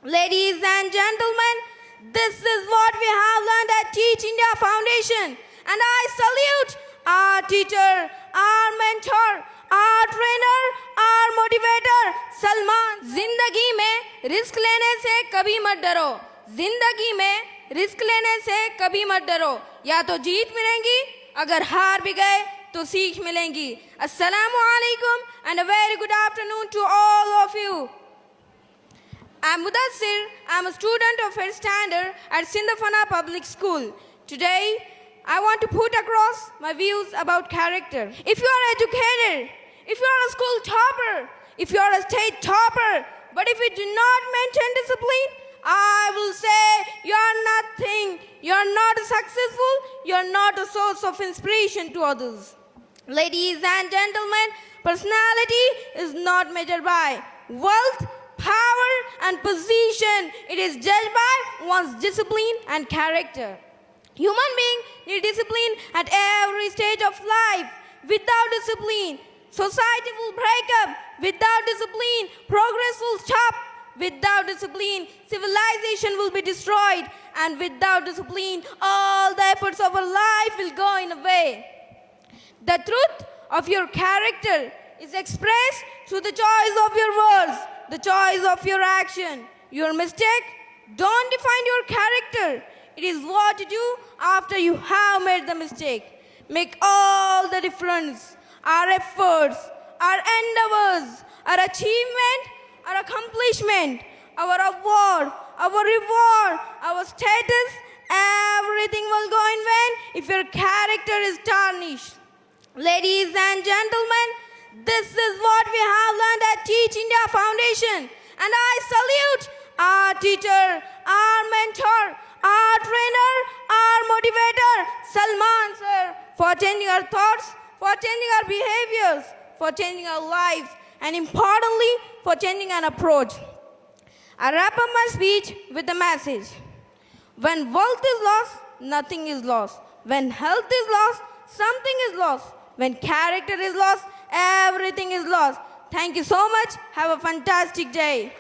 Ladies and gentlemen, this is what we have learned at Teach India Foundation. And I salute our teacher, our mentor, our trainer, our motivator, Salman. जिंदगी में risk लेने से कभी मत डरो. जिंदगी में रिस्क लेने से कभी मत डरो. या तो जीत मिलेंगी, अगर हार भी गए तो सीख मिलेंगी. Assalamu alaikum and a very good afternoon to all of you. I'm Mudassir. I'm a student of 1st standard at Sindhafana Public School. Today, I want to put across my views about character. If you are educated, if you are a school topper, if you are a state topper, but if you do not maintain discipline, I will say you are nothing. You are not successful. You are not a source of inspiration to others. Ladies and gentlemen, personality is not measured by wealth, power and position. It is judged by one's discipline and character. Human beings need discipline at every stage of life. Without discipline, society will break up. Without discipline, progress will stop. Without discipline, civilization will be destroyed. And without discipline, all the efforts of our life will go in a way. The truth of your character is expressed through the choice of your words, the choice of your action. Your mistake don't define your character. It is what you do after you have made the mistake. Make all the difference. Our efforts, our endeavors, our achievement, our accomplishment, our award, our reward, our status, everything will go in vain if your character is tarnished. Ladies and gentlemen, this is what we have learned at Teach India Foundation. And I salute our teacher, our mentor, our trainer, our motivator, Salman sir, for changing our thoughts, for changing our behaviors, for changing our lives, and importantly, for changing an approach. I wrap up my speech with a message. When wealth is lost, nothing is lost. When health is lost, something is lost. When character is lost, everything is lost. Thank you so much. Have a fantastic day.